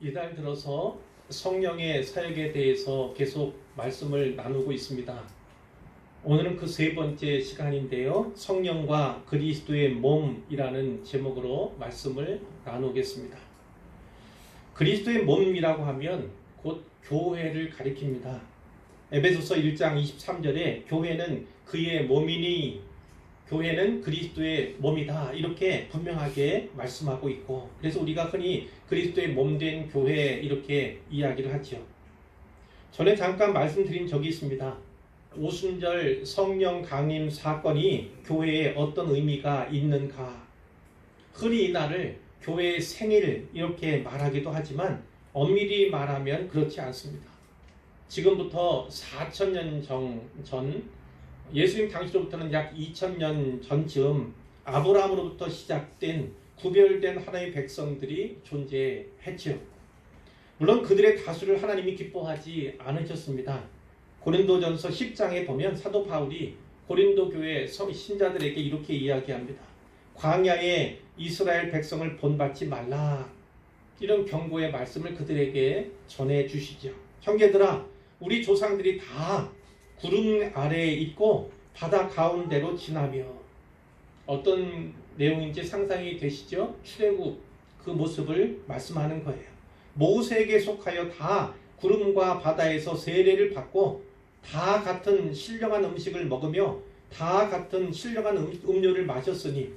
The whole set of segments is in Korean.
이달 들어서 성령의 사역에 대해서 계속 말씀을 나누고 있습니다. 오늘은 그 세 번째 시간인데요. 성령과 그리스도의 몸이라는 제목으로 말씀을 나누겠습니다. 그리스도의 몸이라고 하면 곧 교회를 가리킵니다. 에베소서 1장 23절에 교회는 그의 몸이니 교회는 그리스도의 몸이다 이렇게 분명하게 말씀하고 있고, 그래서 우리가 흔히 그리스도의 몸된 교회 이렇게 이야기를 하죠. 전에 잠깐 말씀드린 적이 있습니다. 오순절 성령 강림 사건이 교회에 어떤 의미가 있는가. 흔히 이날을 교회의 생일 이렇게 말하기도 하지만 엄밀히 말하면 그렇지 않습니다. 지금부터 4,000년 전 예수님 당시로부터는 약 2,000년 전쯤 아브라함으로부터 시작된 구별된 하나님의 백성들이 존재했죠. 물론 그들의 다수를 하나님이 기뻐하지 않으셨습니다. 고린도전서 10장에 보면 사도 바울이 고린도 교회 신자들에게 이렇게 이야기합니다. 광야에 이스라엘 백성을 본받지 말라. 이런 경고의 말씀을 그들에게 전해주시죠. 형제들아, 우리 조상들이 다 구름 아래에 있고 바다 가운데로 지나며, 어떤 내용인지 상상이 되시죠? 출애굽 그 모습을 말씀하는 거예요. 모세에게 속하여 다 구름과 바다에서 세례를 받고 다 같은 신령한 음식을 먹으며 다 같은 신령한 음료를 마셨으니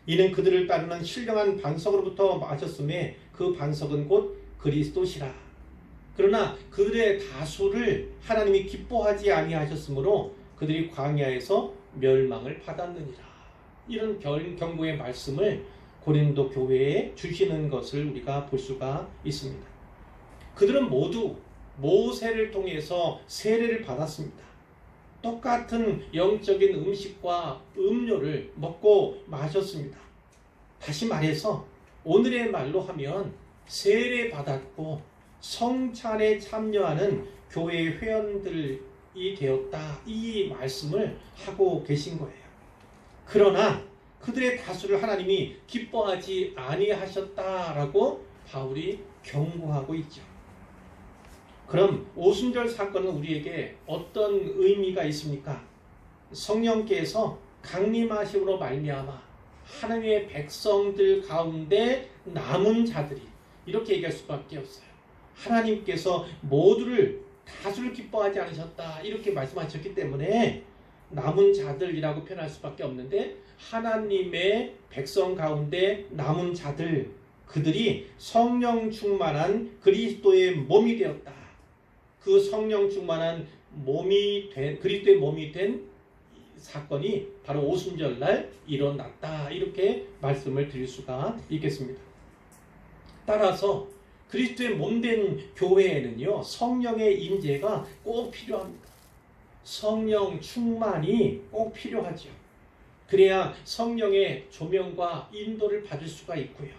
이는 그들을 따르는 신령한 반석으로부터 마셨음에 그 반석은 곧 그리스도시라. 그러나 그들의 다수를 하나님이 기뻐하지 아니하셨으므로 그들이 광야에서 멸망을 받았느니라. 이런 경고의 말씀을 고린도 교회에 주시는 것을 우리가 볼 수가 있습니다. 그들은 모두 모세를 통해서 세례를 받았습니다. 똑같은 영적인 음식과 음료를 먹고 마셨습니다. 다시 말해서 오늘의 말로 하면 세례 받았고 성찬에 참여하는 교회 회원들이 되었다, 이 말씀을 하고 계신 거예요. 그러나 그들의 다수를 하나님이 기뻐하지 아니하셨다라고 바울이 경고하고 있죠. 그럼 오순절 사건은 우리에게 어떤 의미가 있습니까? 성령께서 강림하심으로 말미암아 하나님의 백성들 가운데 남은 자들이, 이렇게 얘기할 수밖에 없어요. 하나님께서 모두를 다수를 기뻐하지 않으셨다 이렇게 말씀하셨기 때문에 남은 자들이라고 표현할 수밖에 없는데, 하나님의 백성 가운데 남은 자들, 그들이 성령 충만한 그리스도의 몸이 되었다. 그 성령 충만한 몸이 된 그리스도의 몸이 된 사건이 바로 오순절날 일어났다, 이렇게 말씀을 드릴 수가 있겠습니다. 따라서 그리스도의 몸된 교회에는요, 성령의 임재가 꼭 필요합니다. 성령 충만이 꼭 필요하죠. 그래야 성령의 조명과 인도를 받을 수가 있고요,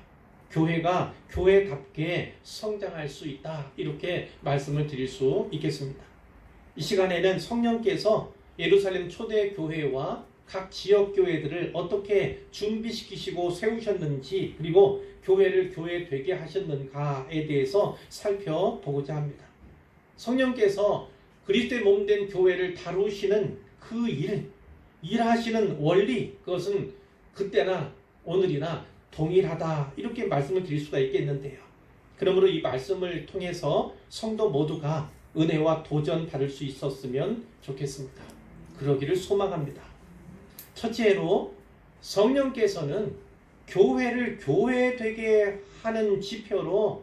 교회가 교회답게 성장할 수 있다, 이렇게 말씀을 드릴 수 있겠습니다. 이 시간에는 성령께서 예루살렘 초대교회와 각 지역교회들을 어떻게 준비시키시고 세우셨는지, 그리고 교회를 교회 되게 하셨는가에 대해서 살펴보고자 합니다. 성령께서 그리스도의 몸된 교회를 다루시는 그 일하시는 원리, 그것은 그때나 오늘이나 동일하다, 이렇게 말씀을 드릴 수가 있겠는데요. 그러므로 이 말씀을 통해서 성도 모두가 은혜와 도전 받을 수 있었으면 좋겠습니다. 그러기를 소망합니다. 첫째로, 성령께서는 교회를 교회되게 하는 지표로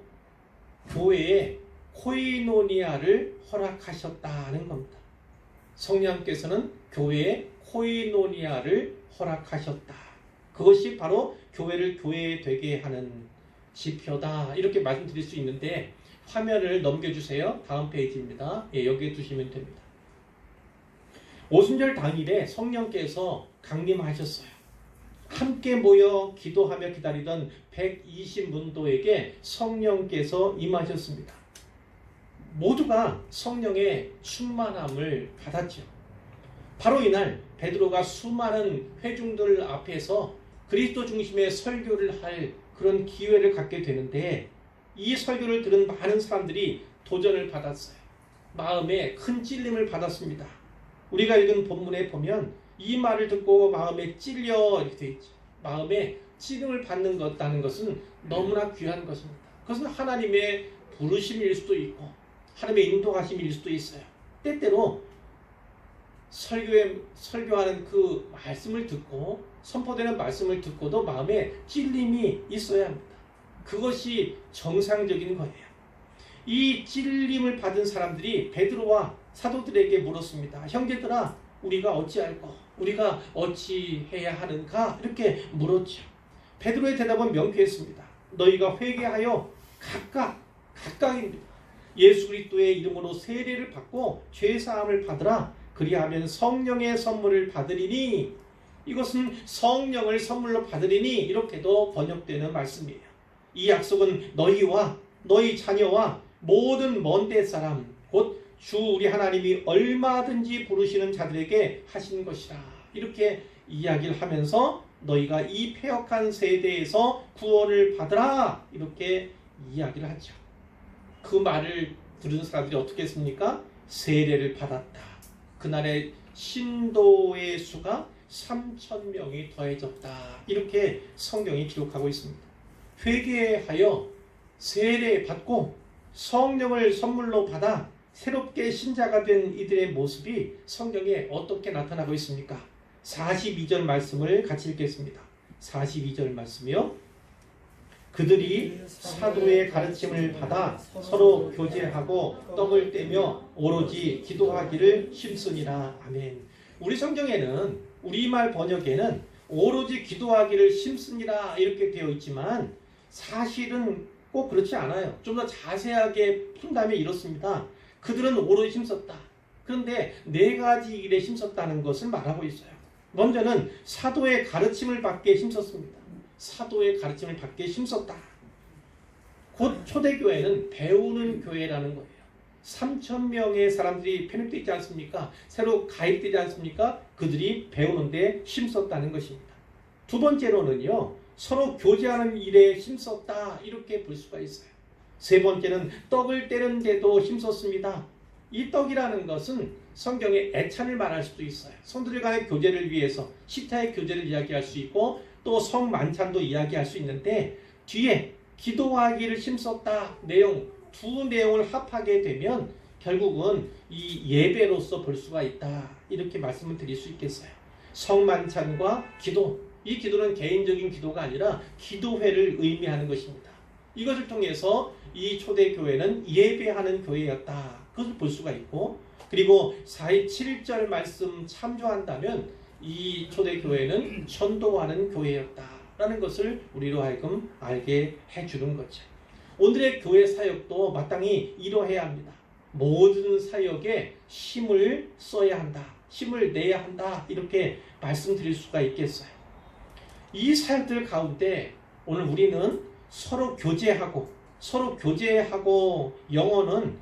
교회에 코이노니아를 허락하셨다는 겁니다. 성령께서는 교회에 코이노니아를 허락하셨다. 그것이 바로 교회를 교회되게 하는 지표다, 이렇게 말씀드릴 수 있는데, 화면을 넘겨주세요. 다음 페이지입니다. 여기에 두시면 됩니다. 오순절 당일에 성령께서 강림하셨어요. 함께 모여 기도하며 기다리던 120문도에게 성령께서 임하셨습니다. 모두가 성령의 충만함을 받았죠. 바로 이날 베드로가 수많은 회중들 앞에서 그리스도 중심의 설교를 할 그런 기회를 갖게 되는데, 이 설교를 들은 많은 사람들이 도전을 받았어요. 마음에 큰 찔림을 받았습니다. 우리가 읽은 본문에 보면 이 말을 듣고 마음에 찔려 이렇게 되어 있죠. 마음에 찔림을 받는 것다는 것은 너무나 귀한 것입니다. 그것은 하나님의 부르심일 수도 있고 하나님의 인도하심일 수도 있어요. 때때로 설교하는 그 말씀을 듣고 선포되는 말씀을 듣고도 마음에 찔림이 있어야 합니다. 그것이 정상적인 거예요. 이 찔림을 받은 사람들이 베드로와 사도들에게 물었습니다. 형제들아, 우리가 어찌할꼬? 우리가 어찌해야 하는가? 이렇게 물었죠. 베드로의 대답은 명쾌했습니다. 너희가 회개하여 각각입니다. 예수 그리스도의 이름으로 세례를 받고 죄사함을 받으라. 그리하면 성령의 선물을 받으리니, 이것은 성령을 선물로 받으리니 이렇게도 번역되는 말씀이에요. 이 약속은 너희와 너희 자녀와 모든 먼 데 사람 곧 주 우리 하나님이 얼마든지 부르시는 자들에게 하신 것이라. 이렇게 이야기를 하면서 너희가 이 패역한 세대에서 구원을 받으라. 이렇게 이야기를 하죠. 그 말을 들은 사람들이 어떻게 했습니까? 세례를 받았다. 그날의 신도의 수가 3,000명이 더해졌다. 이렇게 성경이 기록하고 있습니다. 회개하여 세례 받고 성령을 선물로 받아 새롭게 신자가 된 이들의 모습이 성경에 어떻게 나타나고 있습니까? 42절 말씀을 같이 읽겠습니다. 42절 말씀이요. 그들이 사도의 가르침을 받아 서로 교제하고 떡을 떼며 오로지 기도하기를 힘쓰니라. 아멘. 우리 성경에는 우리말 번역에는 오로지 기도하기를 힘쓰니라 이렇게 되어 있지만 사실은 꼭 그렇지 않아요. 좀 더 자세하게 푼다면 이렇습니다. 그들은 오로지 힘썼다. 그런데 4가지 일에 힘썼다는 것을 말하고 있어요. 먼저는 사도의 가르침을 받게 힘썼습니다. 사도의 가르침을 받게 힘썼다. 곧 초대교회는 배우는 교회라는 거예요. 3,000명의 사람들이 편입되어 있지 않습니까? 새로 가입되지 않습니까? 그들이 배우는데 힘썼다는 것입니다. 두 번째로는요, 서로 교제하는 일에 힘썼다. 이렇게 볼 수가 있어요. 세 번째는 떡을 떼는 데도 힘썼습니다. 이 떡이라는 것은 성경의 애찬을 말할 수도 있어요. 성도들 간의 교제를 위해서 식타의 교제를 이야기할 수 있고 또 성만찬도 이야기할 수 있는데 뒤에 기도하기를 힘썼다 내용, 두 내용을 합하게 되면 결국은 이 예배로서 볼 수가 있다. 이렇게 말씀을 드릴 수 있겠어요. 성만찬과 기도, 이 기도는 개인적인 기도가 아니라 기도회를 의미하는 것입니다. 이것을 통해서 이 초대교회는 예배하는 교회였다. 그것을 볼 수가 있고, 그리고 7절 말씀 참조한다면 이 초대교회는 전도하는 교회였다라는 것을 우리로 하여금 알게 해주는 거죠. 오늘의 교회 사역도 마땅히 이러해야 합니다. 모든 사역에 힘을 써야 한다. 힘을 내야 한다. 이렇게 말씀드릴 수가 있겠어요. 이 사역들 가운데 오늘 우리는 서로 교제하고 영어는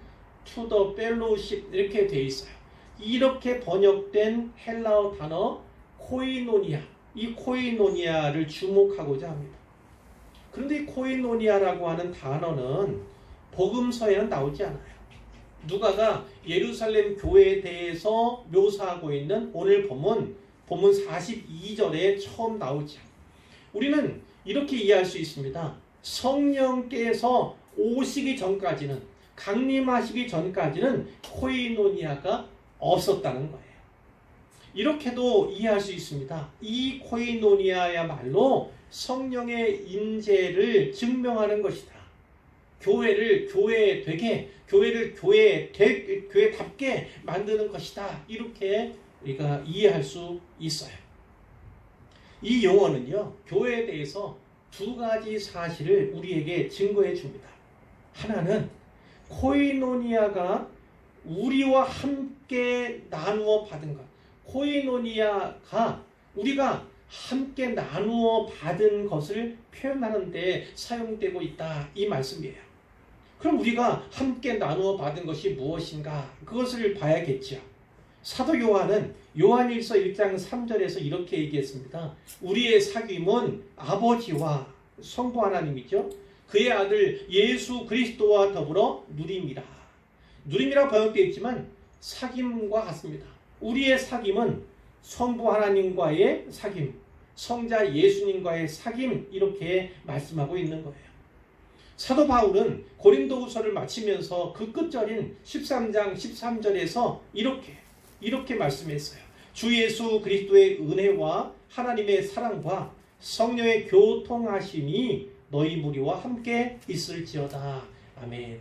to the fellowship 이렇게 되어 있어요. 이렇게 번역된 헬라어 단어 코이노니아, 이 코이노니아를 주목하고자 합니다. 그런데 이 코이노니아라고 하는 단어는 복음서에는 나오지 않아요. 누가가 예루살렘 교회에 대해서 묘사하고 있는 오늘 본문 42절에 처음 나오죠. 우리는 이렇게 이해할 수 있습니다. 성령께서 오시기 전까지는, 강림하시기 전까지는 코이노니아가 없었다는 거예요. 이렇게도 이해할 수 있습니다. 이 코이노니아야말로 성령의 임재를 증명하는 것이다. 교회를 교회답게 만드는 것이다. 이렇게 우리가 이해할 수 있어요. 이 용어는요, 교회에 대해서 2가지 사실을 우리에게 증거해 줍니다. 하나는 코이노니아가 우리와 함께 나누어 받은 것. 코이노니아가 우리가 함께 나누어 받은 것을 표현하는 데 사용되고 있다. 이 말씀이에요. 그럼 우리가 함께 나누어 받은 것이 무엇인가? 그것을 봐야겠죠. 사도 요한은 요한일서 1장 3절에서 이렇게 얘기했습니다. 우리의 사귐은 아버지와 성부 하나님이죠. 그의 아들 예수 그리스도와 더불어 누림이라. 누림이라고 번역되어 있지만 사귐과 같습니다. 우리의 사귐은 성부 하나님과의 사귐, 성자 예수님과의 사귐, 이렇게 말씀하고 있는 거예요. 사도 바울은 고린도후서를 마치면서 그 끝절인 13장 13절에서 이렇게 말씀했어요. 주 예수 그리스도의 은혜와 하나님의 사랑과 성령의 교통하심이 너희 무리와 함께 있을지어다. 아멘.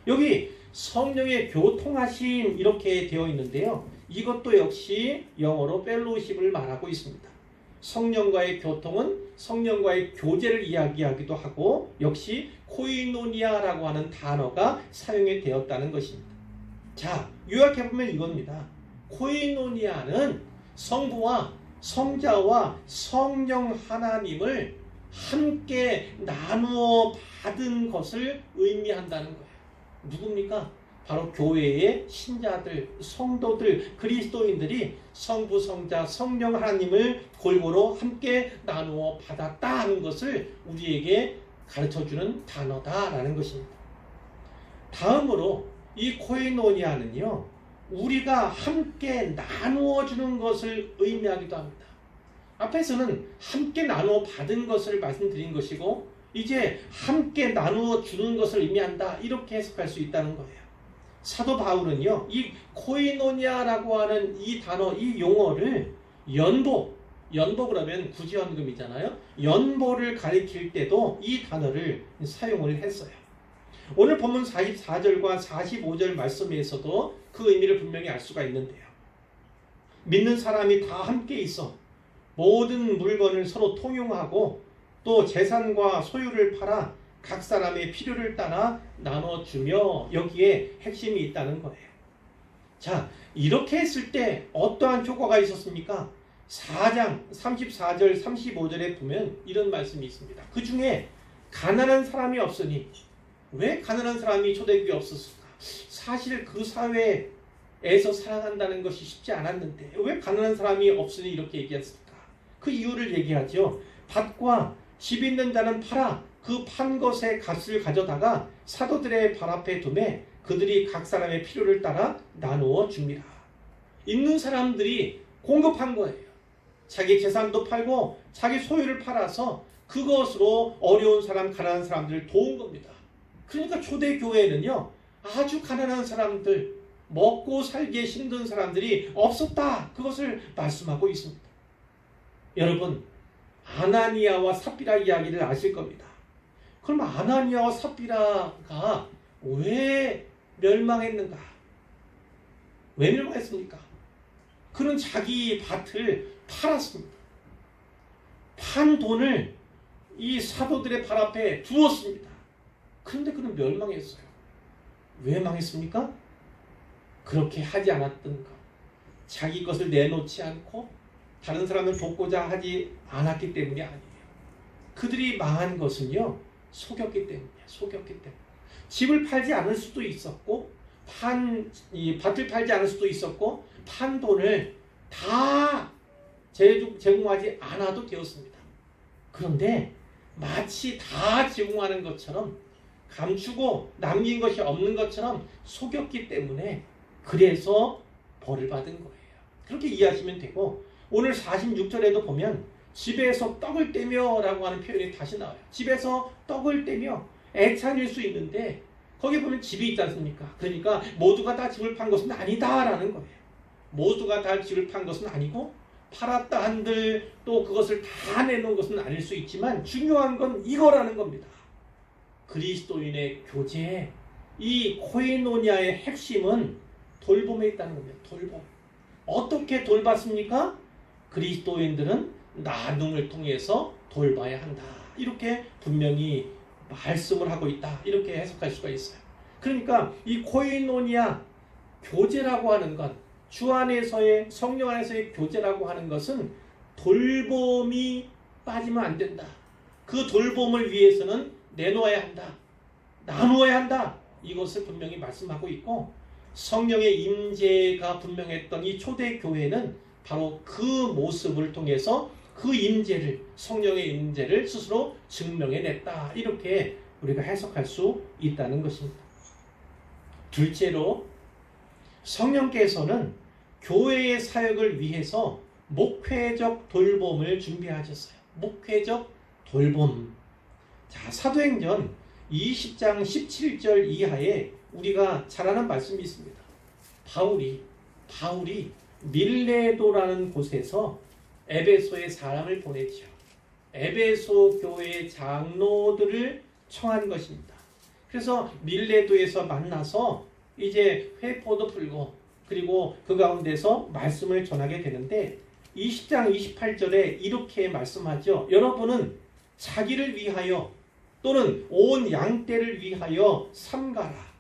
여기 성령의 교통하심 이렇게 되어 있는데요. 이것도 역시 영어로 펠로우십을 말하고 있습니다. 성령과의 교통은 성령과의 교제를 이야기하기도 하고 역시 코이노니아라고 하는 단어가 사용이 되었다는 것입니다. 자, 요약해보면 이겁니다. 코이노니아는 성부와 성자와 성령 하나님을 함께 나누어 받은 것을 의미한다는 거예요. 누굽니까? 바로 교회의 신자들, 성도들, 그리스도인들이 성부, 성자, 성령 하나님을 골고루 함께 나누어 받았다 하는 것을 우리에게 가르쳐주는 단어다라는 것입니다. 다음으로 이 코이노니아는요, 우리가 함께 나누어 주는 것을 의미하기도 합니다. 앞에서는 함께 나누어 받은 것을 말씀드린 것이고 이제 함께 나누어 주는 것을 의미한다, 이렇게 해석할 수 있다는 거예요. 사도 바울은요, 이 코이노니아라고 하는 이 단어, 이 용어를 연보 그러면 구제연금이잖아요. 연보를 가리킬 때도 이 단어를 사용을 했어요. 오늘 본문 44절과 45절 말씀에서도 그 의미를 분명히 알 수가 있는데요. 믿는 사람이 다 함께 있어 모든 물건을 서로 통용하고 또 재산과 소유를 팔아 각 사람의 필요를 따라 나눠주며, 여기에 핵심이 있다는 거예요. 자, 이렇게 했을 때 어떠한 효과가 있었습니까? 4장 34절 35절에 보면 이런 말씀이 있습니다. 그 중에 가난한 사람이 없으니, 왜 가난한 사람이 초대교회에 없었을까? 사실 그 사회에서 살아간다는 것이 쉽지 않았는데 왜 가난한 사람이 없으니 이렇게 얘기했을까? 그 이유를 얘기하죠. 밭과 집 있는 자는 팔아 그 판 것의 값을 가져다가 사도들의 발 앞에 두매 그들이 각 사람의 필요를 따라 나누어 줍니다. 있는 사람들이 공급한 거예요. 자기 재산도 팔고 자기 소유를 팔아서 그것으로 어려운 사람, 가난한 사람들을 도운 겁니다. 그러니까 초대교회는요, 아주 가난한 사람들, 먹고 살기에 힘든 사람들이 없었다, 그것을 말씀하고 있습니다. 여러분, 아나니아와 삽비라 이야기를 아실 겁니다. 그럼 아나니아와 삽비라가 왜 멸망했는가? 왜 멸망했습니까? 그는 자기 밭을 팔았습니다. 판 돈을 이 사도들의 발 앞에 두었습니다. 그런데 그는 멸망했어요. 왜 망했습니까? 그렇게 하지 않았던 것, 자기 것을 내놓지 않고 다른 사람을 돕고자 하지 않았기 때문이 아니에요. 그들이 망한 것은요, 속였기 때문이에요. 속였기 때문에. 집을 팔지 않을 수도 있었고, 밭을 팔지 않을 수도 있었고, 판 돈을 다 제공하지 않아도 되었습니다. 그런데 마치 다 제공하는 것처럼, 감추고 남긴 것이 없는 것처럼 속였기 때문에 그래서 벌을 받은 거예요. 그렇게 이해하시면 되고, 오늘 46절에도 보면 집에서 떡을 떼며 라고 하는 표현이 다시 나와요. 집에서 떡을 떼며, 애찬일 수 있는데 거기 보면 집이 있지 않습니까? 그러니까 모두가 다 집을 판 것은 아니다라는 거예요. 모두가 다 집을 판 것은 아니고 팔았다 한들 또 그것을 다 내놓은 것은 아닐 수 있지만 중요한 건 이거라는 겁니다. 그리스도인의 교제, 이 코이노니아의 핵심은 돌봄에 있다는 겁니다. 돌봄. 어떻게 돌봤습니까? 그리스도인들은 나눔을 통해서 돌봐야 한다, 이렇게 분명히 말씀을 하고 있다, 이렇게 해석할 수가 있어요. 그러니까 이 코이노니아 교제라고 하는 것, 주 안에서의, 성령 안에서의 교제라고 하는 것은 돌봄이 빠지면 안 된다. 그 돌봄을 위해서는 내놓아야 한다, 나누어야 한다, 이것을 분명히 말씀하고 있고, 성령의 임재가 분명했던 이 초대교회는 바로 그 모습을 통해서 그 임재를, 성령의 임재를 스스로 증명해냈다, 이렇게 우리가 해석할 수 있다는 것입니다. 둘째로 성령께서는 교회의 사역을 위해서 목회적 돌봄을 준비하셨어요. 목회적 돌봄. 자, 사도행전 20장 17절 이하에 우리가 잘 아는 말씀이 있습니다. 바울이 밀레도라는 곳에서 에베소에 사람을 보내죠. 에베소 교회의 장로들을 청한 것입니다. 그래서 밀레도에서 만나서 이제 회포도 풀고 그리고 그 가운데서 말씀을 전하게 되는데 20장 28절에 이렇게 말씀하죠. 여러분은 자기를 위하여 또는 온 양떼를 위하여 삼가라.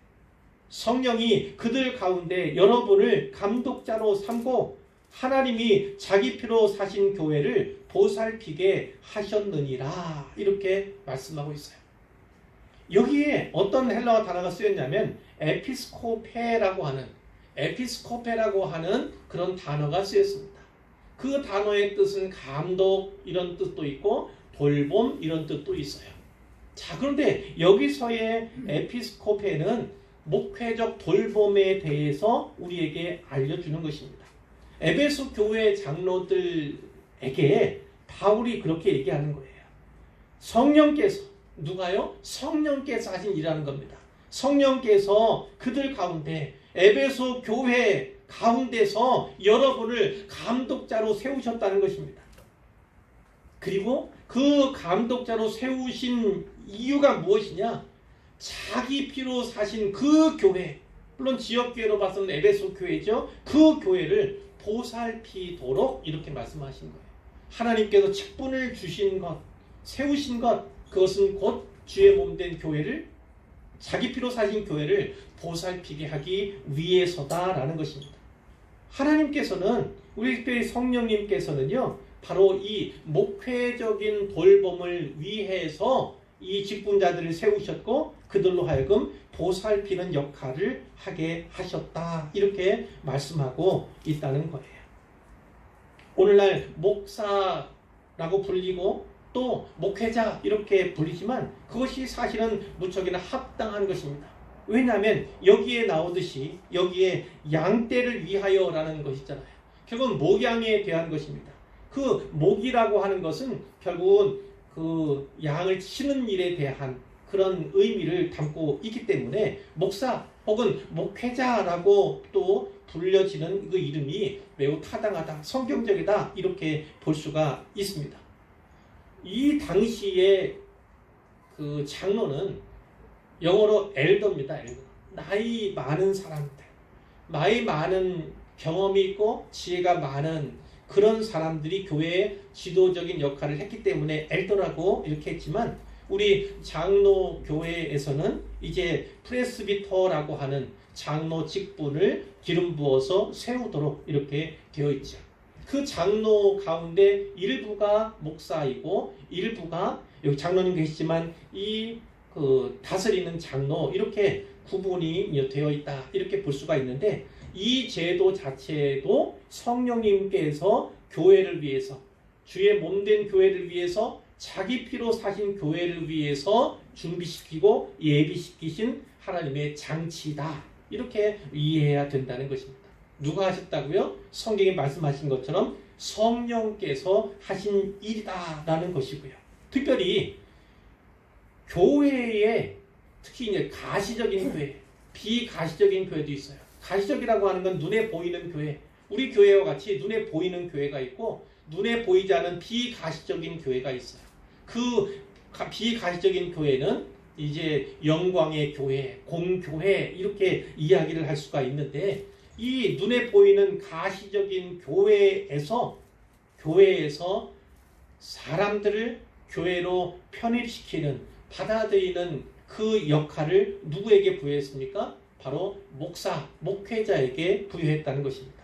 성령이 그들 가운데 여러분을 감독자로 삼고 하나님이 자기 피로 사신 교회를 보살피게 하셨느니라. 이렇게 말씀하고 있어요. 여기에 어떤 헬라어 단어가 쓰였냐면 에피스코페라고 하는 그런 단어가 쓰였습니다. 그 단어의 뜻은 감독 이런 뜻도 있고 돌봄 이런 뜻도 있어요. 자, 그런데 여기서의 에피스코페는 목회적 돌봄에 대해서 우리에게 알려주는 것입니다. 에베소 교회 장로들에게 바울이 그렇게 얘기하는 거예요. 성령께서 누가요? 성령께서 하신 일이라는 겁니다. 성령께서 그들 가운데 에베소 교회 가운데서 여러분을 감독자로 세우셨다는 것입니다. 그리고 그 감독자로 세우신 이유가 무엇이냐? 자기 피로 사신 그 교회, 물론 지역교회로 봐서는 에베소 교회죠. 그 교회를 보살피도록 이렇게 말씀하신 거예요. 하나님께서 직분을 주신 것, 세우신 것, 그것은 곧 주의 몸된 교회를, 자기 피로 사신 교회를 보살피게 하기 위해서다라는 것입니다. 하나님께서는, 우리 특별히 성령님께서는요, 바로 이 목회적인 돌봄을 위해서 이 직분자들을 세우셨고 그들로 하여금 보살피는 역할을 하게 하셨다. 이렇게 말씀하고 있다는 거예요. 오늘날 목사라고 불리고 또 목회자 이렇게 불리지만 그것이 사실은 무척이나 합당한 것입니다. 왜냐하면 여기에 나오듯이 여기에 양떼를 위하여라는 것이 있잖아요. 결국은 목양에 대한 것입니다. 그 목이라고 하는 것은 결국은 그 양을 치는 일에 대한 그런 의미를 담고 있기 때문에 목사 혹은 목회자라고 또 불려지는 그 이름이 매우 타당하다, 성경적이다 이렇게 볼 수가 있습니다. 이 당시에 그 장로는 영어로 엘더입니다. 엘더. 나이 많은 사람들, 나이 많은 경험이 있고 지혜가 많은 그런 사람들이 교회의 지도적인 역할을 했기 때문에 엘더라고 이렇게 했지만 우리 장로 교회에서는 이제 프레스비터라고 하는 장로 직분을 기름 부어서 세우도록 이렇게 되어 있죠. 그 장로 가운데 일부가 목사이고 일부가 여기 장로님 계시지만 이 그 다스리는 장로 이렇게 구분이 되어 있다 이렇게 볼 수가 있는데 이 제도 자체도 성령님께서 교회를 위해서 주의 몸된 교회를 위해서 자기 피로 사신 교회를 위해서 준비시키고 예비시키신 하나님의 장치다 이렇게 이해해야 된다는 것입니다. 누가 하셨다고요? 성경에 말씀하신 것처럼 성령께서 하신 일이다 라는 것이고요. 특별히 교회에 특히 이제 가시적인 교회, 비가시적인 교회도 있어요. 가시적이라고 하는 건 눈에 보이는 교회, 우리 교회와 같이 눈에 보이는 교회가 있고 눈에 보이지 않은 비가시적인 교회가 있어요. 그 비가시적인 교회는 이제 영광의 교회, 공교회 이렇게 이야기를 할 수가 있는데 이 눈에 보이는 가시적인 교회에서 사람들을 교회로 편입시키는 받아들이는 그 역할을 누구에게 부여했습니까? 바로 목사, 목회자에게 부여했다는 것입니다.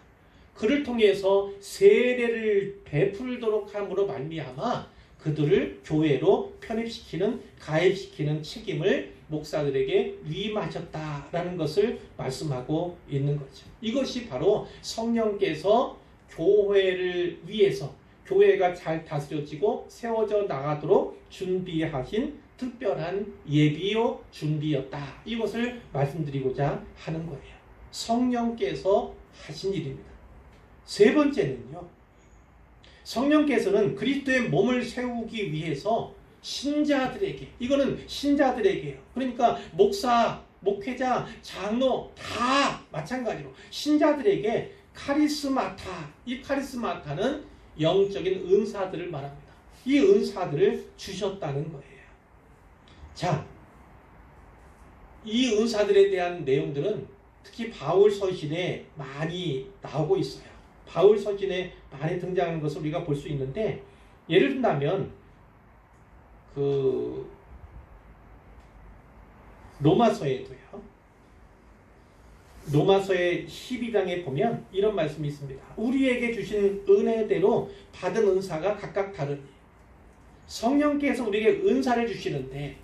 그를 통해서 세례를 베풀도록 함으로 말미암아 그들을 교회로 편입시키는, 가입시키는 책임을 목사들에게 위임하셨다라는 것을 말씀하고 있는 거죠. 이것이 바로 성령께서 교회를 위해서 교회가 잘 다스려지고 세워져 나가도록 준비하신 특별한 예비요 준비였다. 이것을 말씀드리고자 하는 거예요. 성령께서 하신 일입니다. 세 번째는요. 성령께서는 그리스도의 몸을 세우기 위해서 신자들에게, 이거는 신자들에게요. 그러니까 목사, 목회자, 장로 다 마찬가지로 신자들에게 카리스마타, 이 카리스마타는 영적인 은사들을 말합니다. 이 은사들을 주셨다는 거예요. 자, 이 은사들에 대한 내용들은 특히 바울 서신에 많이 나오고 있어요. 바울 서신에 많이 등장하는 것을 우리가 볼 수 있는데, 예를 든다면 로마서에도요. 로마서의 12장에 보면 이런 말씀이 있습니다. 우리에게 주신 은혜대로 받은 은사가 각각 다르니, 성령께서 우리에게 은사를 주시는데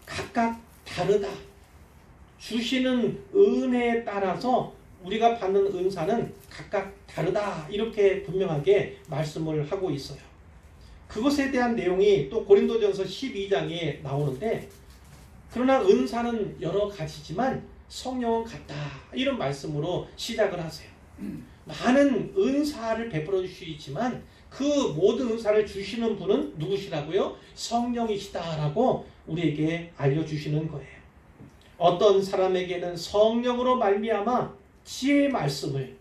각각 다르다. 주시는 은혜에 따라서 우리가 받는 은사는 각각 다르다. 이렇게 분명하게 말씀을 하고 있어요. 그것에 대한 내용이 또 고린도전서 12장에 나오는데, 그러나 은사는 여러 가지지만 성령은 같다. 이런 말씀으로 시작을 하세요. 많은 은사를 베풀어 주시지만 그 모든 은사를 주시는 분은 누구시라고요? 성령이시다라고 우리에게 알려주시는 거예요. 어떤 사람에게는 성령으로 말미암아 지혜의 말씀을,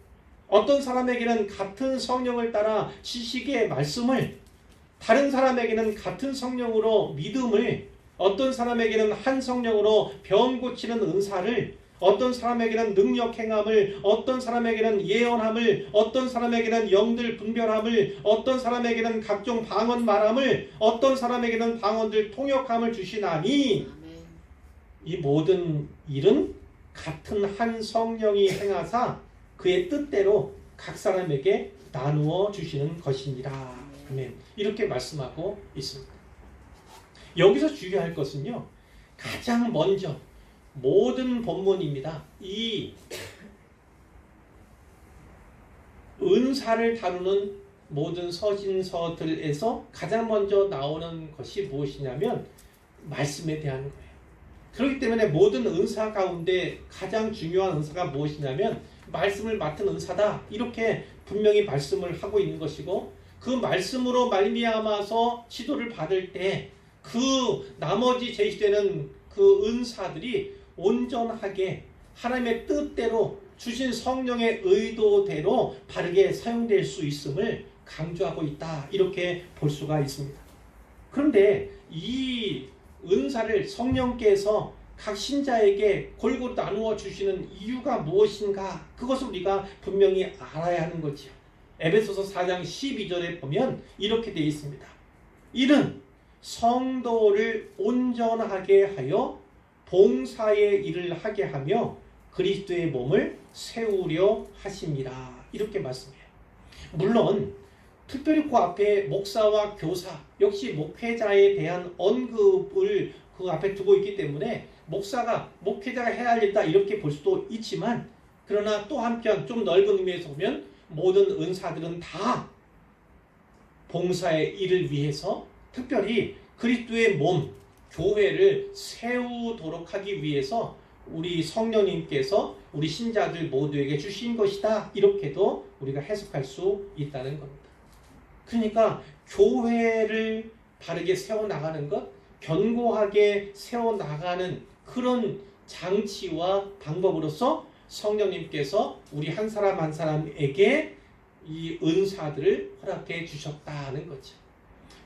어떤 사람에게는 같은 성령을 따라 지식의 말씀을, 다른 사람에게는 같은 성령으로 믿음을, 어떤 사람에게는 한 성령으로 병 고치는 은사를, 어떤 사람에게는 능력 행함을, 어떤 사람에게는 예언함을, 어떤 사람에게는 영들 분별함을, 어떤 사람에게는 각종 방언 말함을, 어떤 사람에게는 방언들 통역함을 주시나니, 이 모든 일은 같은 한 성령이 행하사 그의 뜻대로 각 사람에게 나누어 주시는 것이니라. 아멘. 이렇게 말씀하고 있습니다. 여기서 주의할 것은요, 가장 먼저 모든 본문입니다. 이 은사를 다루는 모든 서신서들에서 가장 먼저 나오는 것이 무엇이냐면 말씀에 대한 거예요. 그렇기 때문에 모든 은사 가운데 가장 중요한 은사가 무엇이냐면 말씀을 맡은 은사다. 이렇게 분명히 말씀을 하고 있는 것이고, 그 말씀으로 말미암아서 지도를 받을 때 그 나머지 제시되는 그 은사들이 온전하게 하나님의 뜻대로 주신 성령의 의도대로 바르게 사용될 수 있음을 강조하고 있다. 이렇게 볼 수가 있습니다. 그런데 이 은사를 성령께서 각 신자에게 골고루 나누어 주시는 이유가 무엇인가? 그것을 우리가 분명히 알아야 하는 거지요. 에베소서 4장 12절에 보면 이렇게 되어 있습니다. 이는 성도를 온전하게 하여 봉사의 일을 하게 하며 그리스도의 몸을 세우려 하심이라. 이렇게 말씀해요. 물론 특별히 그 앞에 목사와 교사, 역시 목회자에 대한 언급을 그 앞에 두고 있기 때문에 목회자가 해야 할 일이다 이렇게 볼 수도 있지만, 그러나 또 한편 좀 넓은 의미에서 보면 모든 은사들은 다 봉사의 일을 위해서, 특별히 그리스도의 몸, 교회를 세우도록 하기 위해서 우리 성령님께서 우리 신자들 모두에게 주신 것이다. 이렇게도 우리가 해석할 수 있다는 겁니다. 그러니까 교회를 바르게 세워나가는 것, 견고하게 세워나가는 그런 장치와 방법으로서 성령님께서 우리 한 사람 한 사람에게 이 은사들을 허락해 주셨다는 거죠.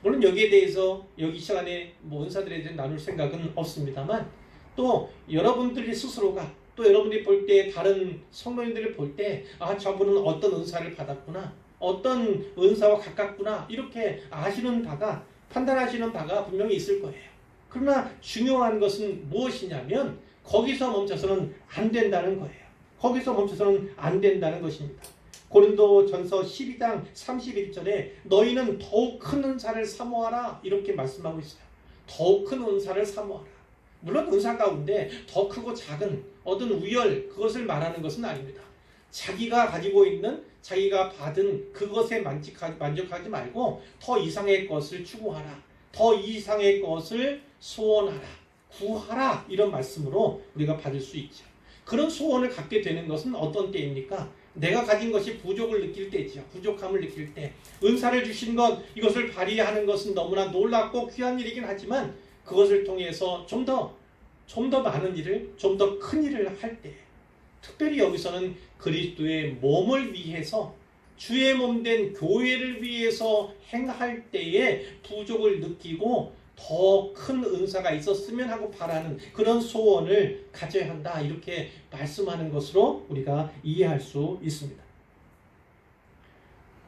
물론 여기에 대해서 여기 시간에 은사들에 대해 나눌 생각은 없습니다만, 또 여러분들이 스스로가, 또 여러분들이 볼 때 다른 성도님들을 볼 때 저분은 어떤 은사를 받았구나, 어떤 은사와 가깝구나, 이렇게 아시는 바가, 판단하시는 바가 분명히 있을 거예요. 그러나 중요한 것은 무엇이냐면 거기서 멈춰서는 안 된다는 거예요. 거기서 멈춰서는 안 된다는 것입니다. 고린도전서 12장 31절에 너희는 더욱 큰 은사를 사모하라. 이렇게 말씀하고 있어요. 더욱 큰 은사를 사모하라. 물론 은사 가운데 더 크고 작은 어떤 우열, 그것을 말하는 것은 아닙니다. 자기가 가지고 있는, 자기가 받은 그것에 만족하지 말고 더 이상의 것을 추구하라. 더 이상의 것을 소원하라, 구하라 이런 말씀으로 우리가 받을 수 있죠. 그런 소원을 갖게 되는 것은 어떤 때입니까? 내가 가진 것이 부족을 느낄 때지요. 부족함을 느낄 때. 은사를 주신 것, 이것을 발휘하는 것은 너무나 놀랍고 귀한 일이긴 하지만 그것을 통해서 좀 더 많은 일을, 좀 더 큰 일을 할 때, 특별히 여기서는 그리스도의 몸을 위해서, 주의 몸 된 교회를 위해서 행할 때에 부족을 느끼고 더 큰 은사가 있었으면 하고 바라는 그런 소원을 가져야 한다, 이렇게 말씀하는 것으로 우리가 이해할 수 있습니다.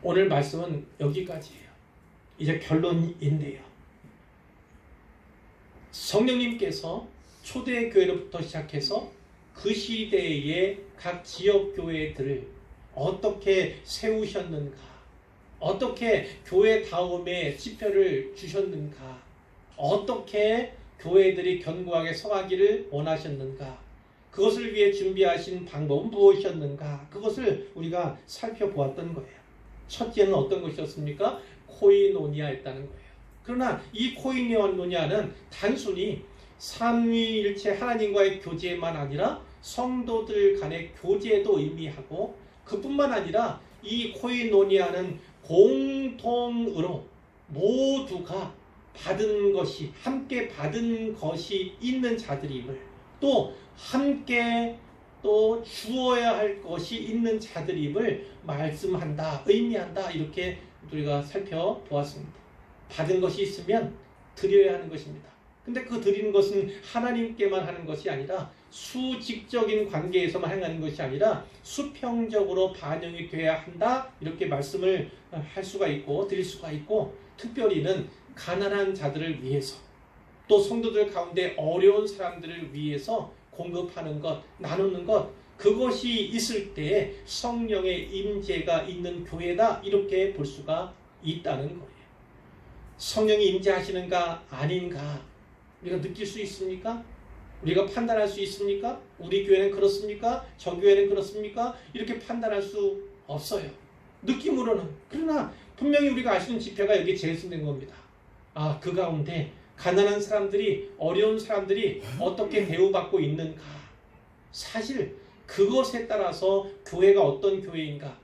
오늘 말씀은 여기까지예요. 이제 결론인데요. 성령님께서 초대교회로부터 시작해서 그 시대의 각 지역교회들을 어떻게 세우셨는가, 어떻게 교회다움의 지표를 주셨는가, 어떻게 교회들이 견고하게 서가기를 원하셨는가, 그것을 위해 준비하신 방법은 무엇이었는가, 그것을 우리가 살펴보았던 거예요. 첫째는 어떤 것이었습니까? 코이노니아였다는 거예요. 그러나 이 코이노니아는 단순히 삼위일체 하나님과의 교제만 아니라 성도들 간의 교제도 의미하고, 그뿐만 아니라 이 코이노니아는 공통으로 모두가 받은 것이, 함께 받은 것이 있는 자들임을, 또 함께 또 주어야 할 것이 있는 자들임을 말씀한다, 의미한다, 이렇게 우리가 살펴보았습니다. 받은 것이 있으면 드려야 하는 것입니다. 근데 그 드리는 것은 하나님께만 하는 것이 아니라, 수직적인 관계에서만 행하는 것이 아니라 수평적으로 반영이 돼야 한다, 이렇게 말씀을 할 수가 있고 드릴 수가 있고, 특별히는 가난한 자들을 위해서, 또 성도들 가운데 어려운 사람들을 위해서 공급하는 것, 나누는 것, 그것이 있을 때에 성령의 임재가 있는 교회다, 이렇게 볼 수가 있다는 거예요. 성령이 임재하시는가 아닌가 우리가 느낄 수 있습니까? 우리가 판단할 수 있습니까? 우리 교회는 그렇습니까? 저 교회는 그렇습니까? 이렇게 판단할 수 없어요. 느낌으로는. 그러나 분명히 우리가 알 수 있는 지표가 여기 제시된 겁니다. 아, 그 가운데 가난한 사람들이, 어려운 사람들이 어떻게 대우받고 있는가. 사실 그것에 따라서 교회가 어떤 교회인가,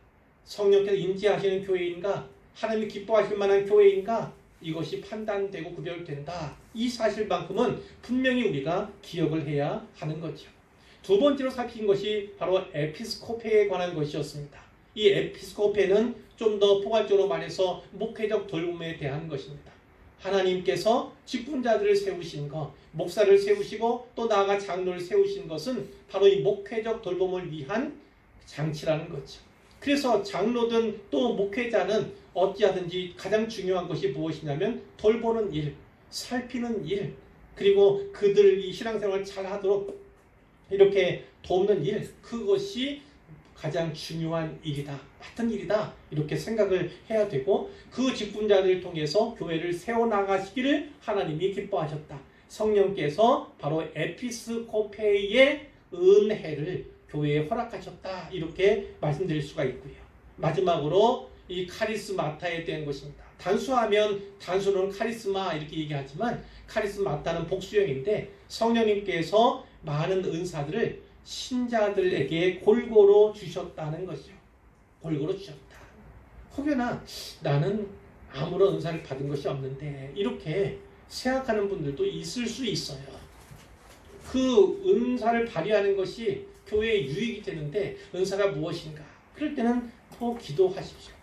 성령께서 임재하시는 교회인가, 하나님이 기뻐하실 만한 교회인가, 이것이 판단되고 구별된다. 이 사실만큼은 분명히 우리가 기억을 해야 하는 거죠. 두 번째로 살핀 것이 바로 에피스코페에 관한 것이었습니다. 이 에피스코페는 좀 더 포괄적으로 말해서 목회적 돌봄에 대한 것입니다. 하나님께서 직분자들을 세우신 것, 목사를 세우시고 또 나아가 장로를 세우신 것은 바로 이 목회적 돌봄을 위한 장치라는 거죠. 그래서 장로든 또 목회자는 어찌하든지 가장 중요한 것이 무엇이냐면 돌보는 일, 살피는 일, 그리고 그들이 신앙생활을 잘하도록 이렇게 돕는 일, 그것이 가장 중요한 일이다, 맡은 일이다, 이렇게 생각을 해야 되고, 그 직분자들을 통해서 교회를 세워나가시기를 하나님이 기뻐하셨다. 성령께서 바로 에피스코페의 은혜를 교회에 허락하셨다, 이렇게 말씀드릴 수가 있고요. 마지막으로 이 카리스마타에 대한 것입니다. 단수하면 단수는 카리스마 이렇게 얘기하지만 카리스마타는 복수형인데, 성령님께서 많은 은사들을 신자들에게 골고루 주셨다는 것이죠. 골고루 주셨다. 혹여나 나는 아무런 은사를 받은 것이 없는데 이렇게 생각하는 분들도 있을 수 있어요. 그 은사를 발휘하는 것이 교회에 유익이 되는데 은사가 무엇인가? 그럴 때는 또 기도하십시오.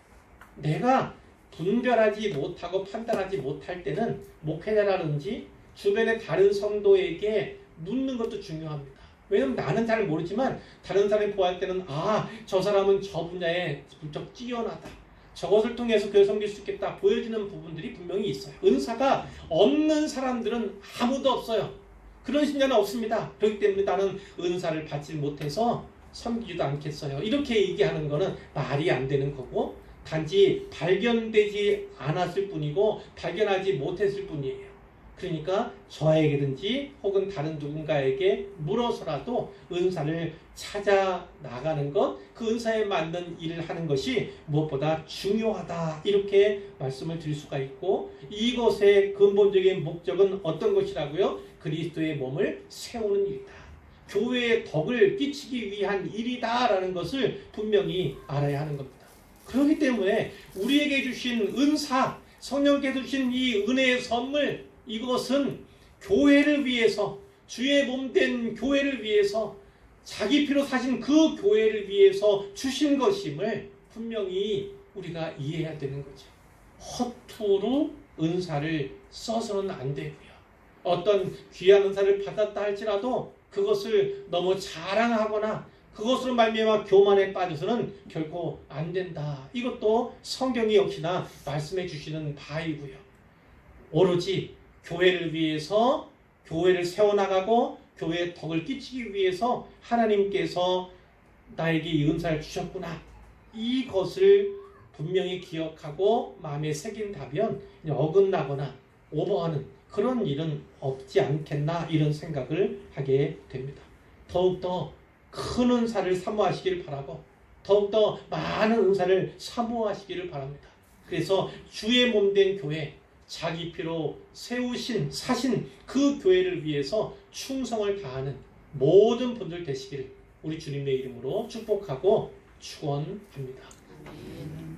내가 분별하지 못하고 판단하지 못할 때는 목회자라든지 주변의 다른 성도에게 묻는 것도 중요합니다. 왜냐하면 나는 잘 모르지만 다른 사람이 보할 때는 아, 저 사람은 저 분야에 부쩍 뛰어나다, 저것을 통해서 교회 섬길 수 있겠다 보여지는 부분들이 분명히 있어요. 은사가 없는 사람들은 아무도 없어요. 그런 신자는 없습니다. 그렇기 때문에 나는 은사를 받지 못해서 섬기지도 않겠어요, 이렇게 얘기하는 거는 말이 안 되는 거고, 단지 발견되지 않았을 뿐이고 발견하지 못했을 뿐이에요. 그러니까 저에게든지 혹은 다른 누군가에게 물어서라도 은사를 찾아 나가는 것, 그 은사에 맞는 일을 하는 것이 무엇보다 중요하다. 이렇게 말씀을 드릴 수가 있고, 이것의 근본적인 목적은 어떤 것이라고요? 그리스도의 몸을 세우는 일이다. 교회의 덕을 끼치기 위한 일이다라는 것을 분명히 알아야 하는 겁니다. 그렇기 때문에 우리에게 주신 은사, 성령께 주신 이 은혜의 선물, 이것은 교회를 위해서, 주의 몸된 교회를 위해서, 자기 피로 사신 그 교회를 위해서 주신 것임을 분명히 우리가 이해해야 되는 거죠. 허투루 은사를 써서는 안 되고요. 어떤 귀한 은사를 받았다 할지라도 그것을 너무 자랑하거나 그것으로 말미암아 교만에 빠져서는 결코 안 된다. 이것도 성경이 역시나 말씀해 주시는 바이고요. 오로지 교회를 위해서, 교회를 세워나가고 교회의 덕을 끼치기 위해서 하나님께서 나에게 이 은사를 주셨구나, 이것을 분명히 기억하고 마음에 새긴다면 어긋나거나 오버하는 그런 일은 없지 않겠나, 이런 생각을 하게 됩니다. 더욱더 큰 은사를 사모하시기를 바라고, 더욱더 많은 은사를 사모하시기를 바랍니다. 그래서 주의 몸된 교회, 자기 피로 세우신, 사신 그 교회를 위해서 충성을 다하는 모든 분들 되시기를 우리 주님의 이름으로 축복하고 축원합니다. 아멘.